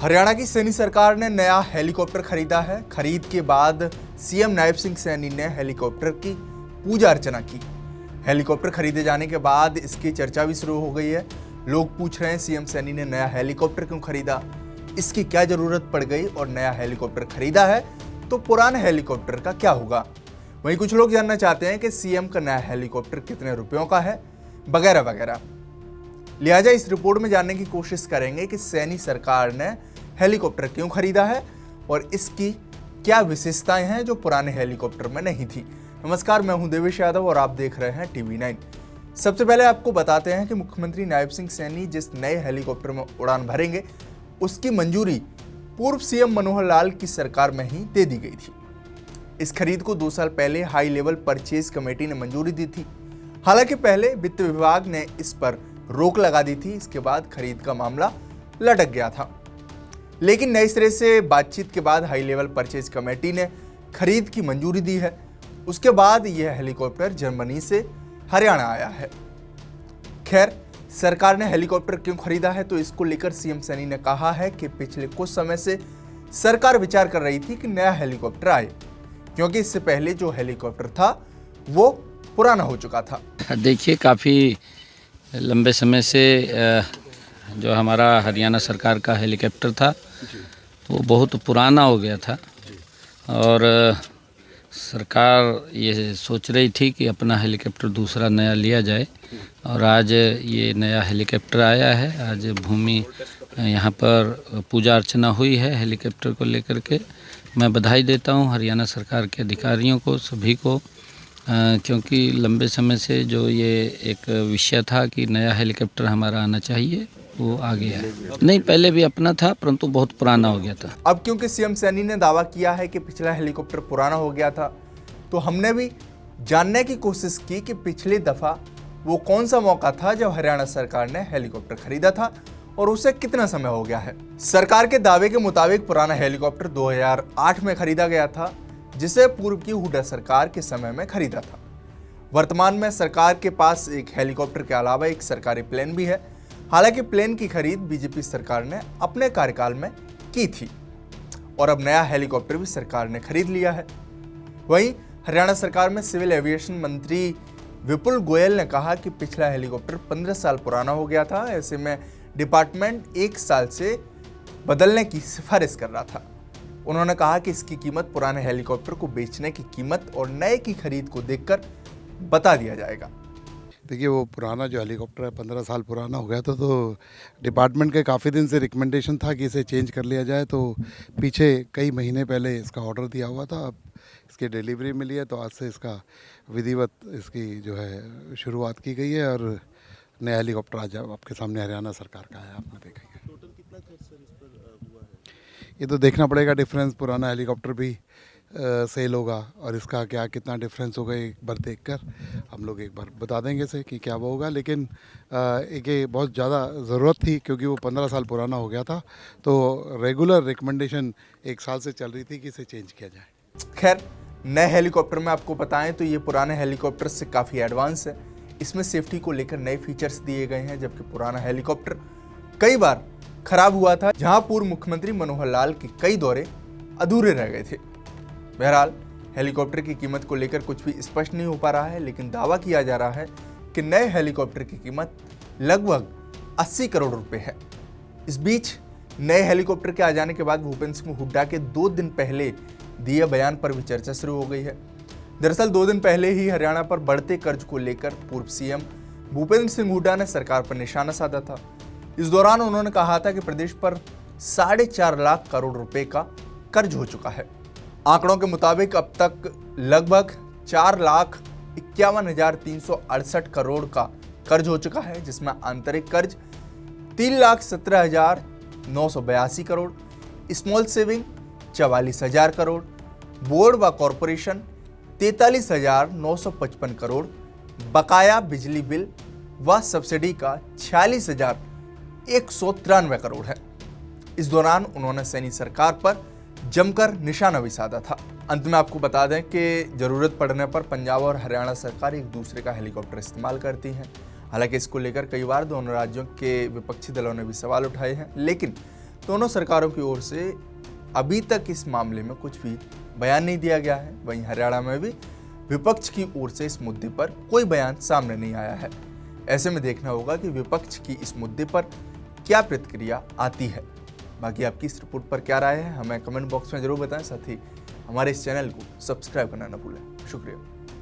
हरियाणा की सैनी सरकार ने नया हेलीकॉप्टर खरीदा है। खरीद के बाद सीएम नायब सिंह सैनी ने हेलीकॉप्टर की पूजा अर्चना की। हेलीकॉप्टर खरीदे जाने के बाद इसकी चर्चा भी शुरू हो गई है। लोग पूछ रहे हैं सीएम सैनी ने नया हेलीकॉप्टर क्यों खरीदा, इसकी क्या जरूरत पड़ गई और नया हेलीकॉप्टर खरीदा है तो पुराने हेलीकॉप्टर का क्या होगा। वहीं कुछ लोग जानना चाहते हैं कि सीएम का नया हेलीकॉप्टर कितने रुपयों का है, वगैरह वगैरह। लिहाजा इस रिपोर्ट में जानने की कोशिश करेंगे कि सैनी सरकार ने हेलीकॉप्टर क्यों खरीदा है और इसकी क्या विशेषताएं हैं जो पुराने हेलीकॉप्टर में नहीं थी। नमस्कार, मैं हूं देवेश यादव और आप देख रहे हैं TV9। सबसे पहले आपको बताते हैं कि मुख्यमंत्री नायब सिंह सैनी जिस नए हेलीकॉप्टर में उड़ान भरेंगे उसकी मंजूरी पूर्व सीएम मनोहर लाल की सरकार में ही दे दी गई थी। इस खरीद को 2 साल पहले हाई लेवल परचेज कमेटी ने मंजूरी दी थी। हालांकि पहले वित्त विभाग ने इस पर रोक लगा दी थी। इसके बाद खरीद का मामला लटक गया था, लेकिन नए सिरे से बातचीत के बाद हाई लेवल परचेज कमेटी ने खरीद की मंजूरी दी है। उसके बाद यह हेलीकॉप्टर जर्मनी से हरियाणा आया है। खैर, सरकार ने हेलीकॉप्टर क्यों खरीदा है तो इसको लेकर सीएम सैनी ने कहा है कि पिछले कुछ समय से सरकार विचार कर रही थी कि नया हेलीकॉप्टर आए, क्योंकि इससे पहले जो हेलीकॉप्टर था वो पुराना हो चुका था। देखिए, काफ़ी लंबे समय से जो हमारा हरियाणा सरकार का हेलीकॉप्टर था वो बहुत पुराना हो गया था और सरकार ये सोच रही थी कि अपना हेलीकॉप्टर दूसरा नया लिया जाए और आज ये नया हेलीकॉप्टर आया है। आज भूमि यहाँ पर पूजा अर्चना हुई है हेलीकॉप्टर को लेकर के। मैं बधाई देता हूँ हरियाणा सरकार के अधिकारियों को, सभी को, क्योंकि लंबे समय से जो ये एक विषय था कि नया हेलीकॉप्टर हमारा आना चाहिए वो आ गया है। नहीं, पहले भी अपना था परंतु बहुत पुराना हो गया था। अब क्योंकि सीएम सैनी ने दावा किया है कि पिछला हेलीकॉप्टर पुराना हो गया था, तो हमने भी जानने की कोशिश की कि पिछली दफा वो कौन सा मौका था जब हरियाणा सरकार ने हेलीकॉप्टर खरीदा था और उसे कितना समय हो गया है। सरकार के दावे के मुताबिक पुराना हेलीकॉप्टर 2008 में खरीदा गया था, जिसे पूर्व की हुड्डा सरकार के समय में खरीदा था। वर्तमान में सरकार के पास एक हेलीकॉप्टर के अलावा एक सरकारी प्लेन भी है। हालांकि प्लेन की खरीद बीजेपी सरकार ने अपने कार्यकाल में की थी और अब नया हेलीकॉप्टर भी सरकार ने खरीद लिया है। वहीं हरियाणा सरकार में सिविल एविएशन मंत्री विपुल गोयल ने कहा कि पिछला हेलीकॉप्टर 15 साल पुराना हो गया था। ऐसे में डिपार्टमेंट 1 साल से बदलने की सिफारिश कर रहा था। उन्होंने कहा कि इसकी कीमत पुराने हेलीकॉप्टर को बेचने की कीमत और नए की खरीद को देखकर बता दिया जाएगा। देखिए, वो पुराना जो हेलीकॉप्टर है 15 साल पुराना हो गया था, तो डिपार्टमेंट के काफ़ी दिन से रिकमेंडेशन था कि इसे चेंज कर लिया जाए। तो पीछे कई महीने पहले इसका ऑर्डर दिया हुआ था, अब इसकी डिलीवरी मिली है, तो आज से इसका विधिवत इसकी जो है शुरुआत की गई है और नया हेलीकॉप्टर आज आपके सामने हरियाणा सरकार का है। आपने देखेंगे टोटल कितना खर्च सर इस पर हुआ है? ये तो देखना पड़ेगा। डिफरेंस पुराना हेलीकॉप्टर भी सेल होगा और इसका क्या कितना डिफरेंस होगा एक बार देखकर हम लोग एक बार बता देंगे से कि क्या वो होगा। लेकिन एक ये बहुत ज़्यादा ज़रूरत थी क्योंकि वो 15 साल पुराना हो गया था, तो रेगुलर रिकमेंडेशन 1 साल से चल रही थी कि इसे चेंज किया जाए। खैर, नए हेलीकॉप्टर में आपको बताएं तो ये पुराने हेलीकॉप्टर से काफ़ी एडवांस है। इसमें सेफ्टी को लेकर नए फीचर्स दिए गए हैं, जबकि पुराना हेलीकॉप्टर कई बार खराब हुआ था, जहां पूर्व मुख्यमंत्री मनोहर लाल के कई दौरे अधूरे रह गए थे। बहरहाल, हेलीकॉप्टर की कीमत को लेकर कुछ भी स्पष्ट नहीं हो पा रहा है, लेकिन दावा किया जा रहा है कि नए हेलीकॉप्टर की कीमत लगभग 80 करोड़ रुपए है। इस बीच नए हेलीकॉप्टर के आ जाने के बाद भूपेंद्र सिंह हुड्डा के 2 दिन पहले दिए बयान पर भी चर्चा शुरू हो गई है। दरअसल 2 दिन पहले ही हरियाणा पर बढ़ते कर्ज को लेकर पूर्व सीएम भूपेंद्र सिंह हुड्डा ने सरकार पर निशाना साधा था। इस दौरान उन्होंने कहा था कि प्रदेश पर 4.5 लाख करोड़ रुपए का कर्ज हो चुका है। आंकड़ों के मुताबिक अब तक लगभग 4,51,368 करोड़ का कर्ज हो चुका है, जिसमें आंतरिक कर्ज 3,17,982 crore, small saving 44,000 crore, board व कॉरपोरेशन 43,955 करोड़, बकाया बिजली बिल व सब्सिडी का 46,193 करोड़ है। इस दौरान उन्होंने सैनी सरकार पर जमकर निशाना भी साधा था। अंत में आपको बता दें कि जरूरत पड़ने पर पंजाब और हरियाणा सरकार एक दूसरे का हेलीकॉप्टर इस्तेमाल करती हैं। हालांकि इसको लेकर कई बार दोनों राज्यों के विपक्षी दलों ने भी सवाल उठाए हैं, लेकिन दोनों सरकारों की ओर से अभी तक इस मामले में कुछ भी बयान नहीं दिया गया है। वहीं हरियाणा में भी विपक्ष की ओर से इस मुद्दे पर कोई बयान सामने नहीं आया है। ऐसे में देखना होगा कि विपक्ष की इस मुद्दे पर क्या प्रतिक्रिया आती है। बाकी आपकी इस रिपोर्ट पर क्या राय है हमें कमेंट बॉक्स में जरूर बताएं। साथ ही हमारे इस चैनल को सब्सक्राइब करना न भूलें। शुक्रिया।